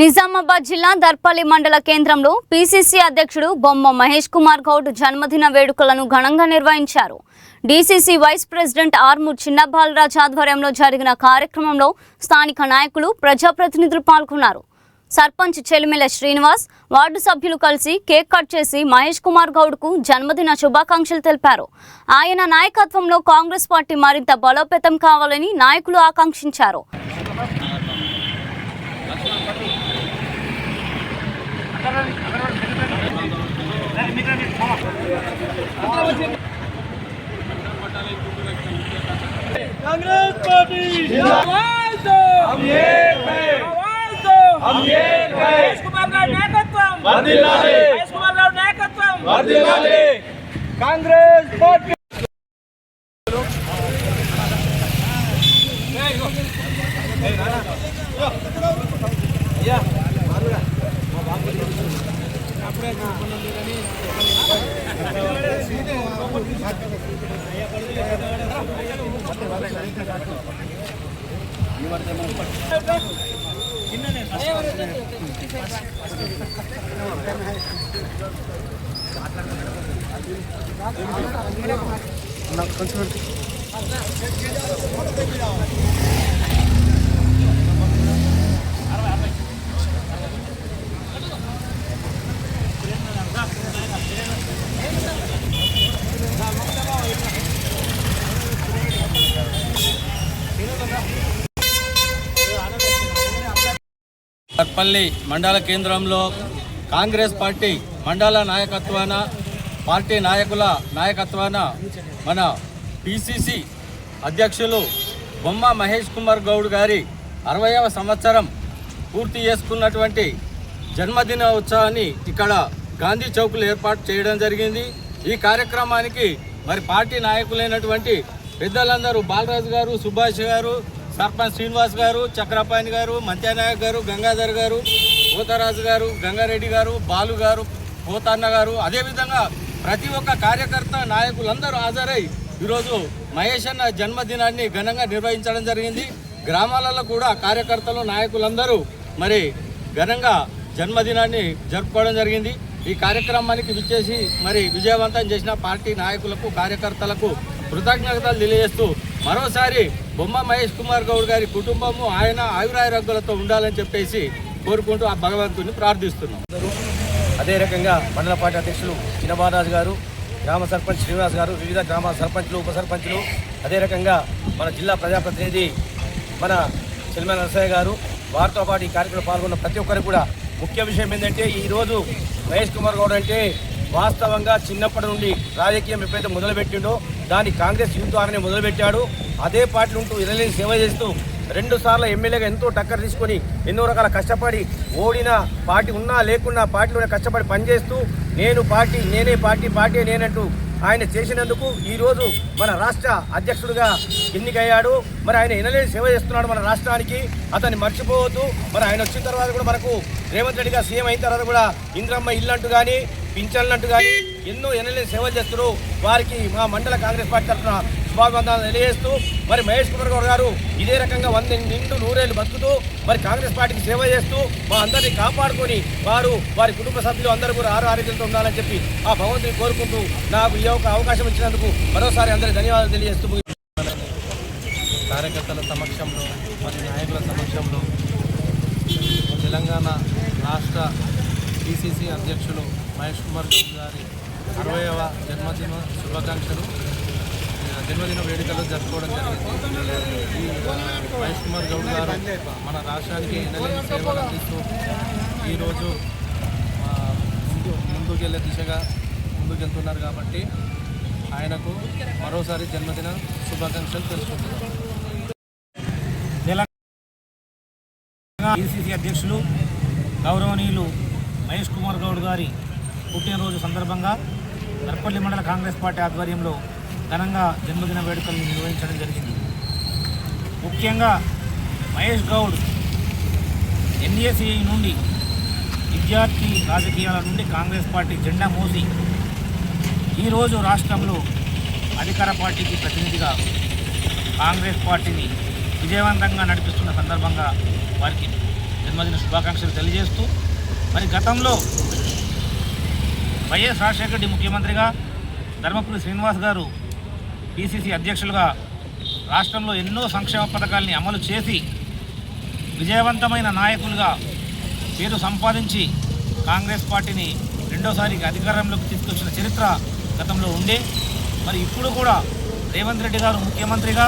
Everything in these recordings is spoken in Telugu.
నిజామాబాద్ జిల్లా దర్పల్లి మండల కేంద్రంలో పీసీసీ అధ్యక్షుడు బొమ్మ మహేష్ కుమార్ గౌడ్ జన్మదిన వేడుకలను ఘనంగా నిర్వహించారు. డీసీసీ వైస్ ప్రెసిడెంట్ ఆర్మూర్ చిన్నబాలరాజ్ ఆధ్వర్యంలో జరిగిన కార్యక్రమంలో స్థానిక నాయకులు, ప్రజాప్రతినిధులు పాల్గొన్నారు. సర్పంచ్ చెలిమెల శ్రీనివాస్, వార్డు సభ్యులు కలిసి కేక్ కట్ చేసి మహేష్ కుమార్ గౌడ్కు జన్మదిన శుభాకాంక్షలు తెలిపారు. ఆయన నాయకత్వంలో కాంగ్రెస్ పార్టీ మరింత బలోపేతం కావాలని నాయకులు ఆకాంక్షించారు. कांग्रेस पार्टी हम एक हैं, हम एक हैं। महेश कुमार राव नायकत्वम वर्धिल्लाले, महेश कुमार राव नायकत्वम वर्धिल्लाले। कांग्रेस पार्टी దర్పల్లి మండల కేంద్రంలో కాంగ్రెస్ పార్టీ మండల నాయకత్వాన, పార్టీ నాయకుల నాయకత్వాన మన పిసిసి అధ్యక్షులు బొమ్మ మహేష్ కుమార్ గౌడ్ గారి 60వ సంవత్సరం పూర్తి చేసుకున్నటువంటి జన్మదిన ఉత్సవాన్ని ఇక్కడ గాంధీ చౌక్లో ఏర్పాటు చేయడం జరిగింది. ఈ కార్యక్రమానికి మరి పార్టీ నాయకులైనటువంటి పెద్దలందరూ బాలరాజు గారు, సుభాష్ గారు, సర్పంచ్ శ్రీనివాస్ గారు, చక్రపాణి గారు, మంత్యానాయక్ గారు, గంగాధర్ గారు, పోతరాజు గారు, గంగారెడ్డి గారు, బాలు గారు, పోతన్న గారు, అదేవిధంగా ప్రతి ఒక్క కార్యకర్త నాయకులందరూ హాజరై ఈరోజు మహేష్ అన్న జన్మదినాన్ని ఘనంగా నిర్వహించడం జరిగింది. గ్రామాలలో కూడా కార్యకర్తలు, నాయకులందరూ మరి ఘనంగా జన్మదినాన్ని జరుపుకోవడం జరిగింది. ఈ కార్యక్రమానికి విచ్చేసి మరి విజయవంతం చేసిన పార్టీ నాయకులకు, కార్యకర్తలకు కృతజ్ఞతలు తెలియజేస్తూ మరోసారి బొమ్మ మహేష్ కుమార్ గౌడ్ గారి కుటుంబము ఆయన ఆయురారోగ్యాలతో ఉండాలని చెప్పేసి కోరుకుంటూ ఆ భగవంతుని ప్రార్థిస్తున్నాం. అదే రకంగా మండల పార్టీ అధ్యక్షులు చిన్నబాలరాజు గారు, గ్రామ సర్పంచ్ శ్రీనివాస్ గారు, వివిధ గ్రామ సర్పంచ్లు, ఉప సర్పంచ్లు, అదే రకంగా మన జిల్లా ప్రజాప్రతినిధి మన చెలిమెల నరసయ్య గారు, వారితో పాటు ఈ కార్యక్రమంలో పాల్గొన్న ప్రతి ఒక్కరికి కూడా ముఖ్య విషయం ఏంటంటే, ఈరోజు మహేష్ కుమార్ గౌడ్ అంటే వాస్తవంగా చిన్నప్పటి నుండి రాజకీయం ఎప్పుడైతే మొదలుపెట్టిండో దాన్ని కాంగ్రెస్ యూత్ ద్వారానే మొదలుపెట్టాడు. అదే పార్టీలు ఉంటూ ఇరలేని సేవ చేస్తూ 2 సార్లు ఎమ్మెల్యేగా ఎంతో టక్కర్ తీసుకొని ఎన్నో రకాల కష్టపడి ఓడిన పార్టీ ఉన్నా లేకున్నా పార్టీలోనే కష్టపడి పనిచేస్తూ నేనే పార్టీ నేనంటూ ఆయన చేసినందుకు ఈరోజు మన రాష్ట్ర అధ్యక్షుడిగా ఎన్నికయ్యాడు. మరి ఆయన ఎనలేని సేవ చేస్తున్నాడు మన రాష్ట్రానికి. అతన్ని మర్చిపోవద్దు. మరి ఆయన వచ్చిన తర్వాత కూడా మనకు రేవంత్ రెడ్డిగా సీఎం అయిన తర్వాత కూడా ఇంద్రమ్మ ఇల్లు అంటూ కానీ, పింఛన్లంటూ కానీ ఎన్నో ఎనలేని సేవలు చేస్తున్నారు. వారికి మా మండల కాంగ్రెస్ పార్టీ తరఫున శుభాభివందనాలు తెలియజేస్తూ మరి మహేష్ కుమార్ గౌడ్ గారు ఇదే రకంగా 100 నిండు 100 ఏళ్ళు బతుకుతూ మరి కాంగ్రెస్ పార్టీకి సేవ చేస్తూ మా అందరినీ కాపాడుకొని వారి కుటుంబ సభ్యులు అందరూ కూడా ఆరోగ్యంతో ఉండాలని చెప్పి ఆ భగవంతుని కోరుకుంటూ నాకు ఈ అవకాశం ఇచ్చినందుకు మరోసారి అందరికీ ధన్యవాదాలు తెలియజేస్తూ కార్యకర్తల సమక్షంలో మరియు నాయకుల సమక్షంలో తెలంగాణ రాష్ట్ర పిసిసి అధ్యక్షులు మహేష్ కుమార్ గౌడ్ గారి 60వ జన్మదిన శుభాకాంక్షలు, జన్మదిన వేడుకలు జరుపుకోవడం జరిగింది. ఈ మహేష్ కుమార్ గౌడ్ గారు మన రాష్ట్రానికి ఎనలేని సేవలు అందిస్తూ ఈరోజు ముందుకెళ్ళే దిశగా ముందుకెళ్తున్నారు కాబట్టి ఆయనకు మరోసారి జన్మదిన శుభాకాంక్షలు తెలుసుకుంటున్నారు. తెలంగాణ పిసిసి అధ్యక్షులు గౌరవనీయులు మహేష్ కుమార్ గౌడ్ గారి పుట్టినరోజు సందర్భంగా దర్పల్లి మండల కాంగ్రెస్ పార్టీ ఆధ్వర్యంలో ఘనంగా జన్మదిన వేడుకలు నిర్వహించడం జరిగింది. ముఖ్యంగా మహేష్ గౌడ్ ఎన్ఏసీఐ నుండి విద్యార్థి రాజకీయాల నుండి కాంగ్రెస్ పార్టీ జెండా మోసి ఈరోజు రాష్ట్రంలో అధికార పార్టీకి ప్రతినిధిగా కాంగ్రెస్ పార్టీని విజయవంతంగా నడిపిస్తున్న సందర్భంగా వారికి జన్మదిన శుభాకాంక్షలు తెలియజేస్తూ మరి గతంలో వైఎస్ రాజశేఖర రెడ్డి ముఖ్యమంత్రిగా ధర్మపురి శ్రీనివాస్ గారు పిసిసి అధ్యక్షులుగా రాష్ట్రంలో ఎన్నో సంక్షేమ పథకాల్ని అమలు చేసి విజయవంతమైన నాయకులుగా పేరు సంపాదించి కాంగ్రెస్ పార్టీని రెండోసారికి అధికారంలోకి తీసుకొచ్చిన చరిత్ర గతంలో ఉండే మరి ఇప్పుడు కూడా రేవంత్ రెడ్డి గారు ముఖ్యమంత్రిగా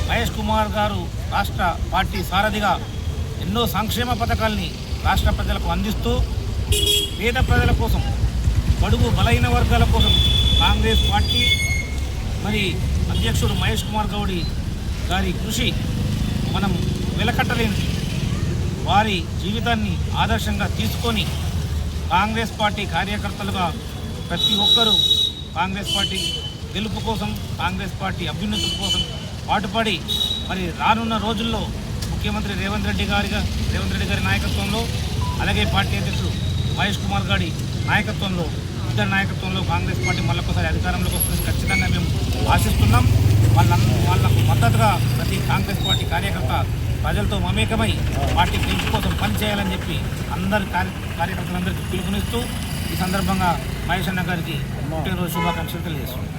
మహేష్ కుమార్ గారు రాష్ట్ర పార్టీ సారథిగా ఎన్నో సంక్షేమ పథకాల్ని రాష్ట్ర ప్రజలకు అందిస్తూ పేద ప్రజల కోసం బడుగు బలహీన వర్గాల కోసం కాంగ్రెస్ పార్టీ మరి అధ్యక్షుడు మహేష్ కుమార్ గౌడి గారి కృషి మనం వెలకట్టలేనిది. వారి జీవితాన్ని ఆదర్శంగా తీసుకొని కాంగ్రెస్ పార్టీ కార్యకర్తలుగా ప్రతి ఒక్కరూ కాంగ్రెస్ పార్టీ గెలుపు కోసం కాంగ్రెస్ పార్టీ అభ్యున్నతి కోసం పాటుపడి మరి రానున్న రోజుల్లో ముఖ్యమంత్రి రేవంత్ రెడ్డి గారి నాయకత్వంలో అలాగే పార్టీ అధ్యక్షుడు మహేష్ కుమార్ గారి నాయకత్వంలో ఇద్దరి నాయకత్వంలో కాంగ్రెస్ పార్టీ మళ్ళొకసారి అధికారంలోకి వస్తుంది ఖచ్చితంగా మేము ఆశిస్తున్నాం. వాళ్ళకు మద్దతుగా ప్రతి కాంగ్రెస్ పార్టీ కార్యకర్త ప్రజలతో మమేకమై పార్టీ గెలుపు కోసం పనిచేయాలని చెప్పి అందరి కార్యకర్తలందరికీ పిలుపునిస్తూ ఈ సందర్భంగా మహేష్ అన్న గారికి పుట్టినరోజు శుభాకాంక్షలు తెలియజేస్తున్నాం.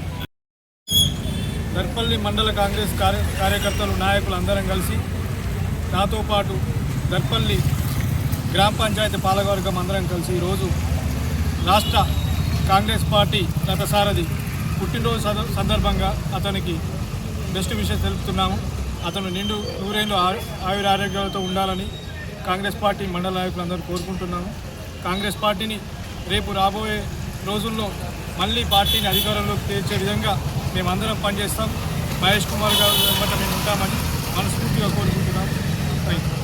దర్పల్లి మండల కాంగ్రెస్ కార్యకర్తలు నాయకులు అందరం కలిసి నాతో పాటు దర్పల్లి గ్రామ పంచాయతీ పాలకవర్గం అందరం కలిసి ఈరోజు రాష్ట్ర కాంగ్రెస్ పార్టీ రథసారథి పుట్టినరోజు సందర్భంగా అతనికి బెస్ట్ విషయం తెలుపుతున్నాము. అతను నిండు నూరేళ్ళు ఆయురారోగ్యాలతో ఉండాలని కాంగ్రెస్ పార్టీ మండల నాయకులందరూ కోరుకుంటున్నాము. కాంగ్రెస్ పార్టీని రేపు రాబోయే రోజుల్లో మళ్ళీ పార్టీని అధికారంలోకి తెచ్చే విధంగా మేమందరం పనిచేస్తాం. మహేష్ కుమార్ గారు వెంబట మేము ఉంటామని మనస్ఫూర్తిగా కోరుకుంటున్నాం. Thank you.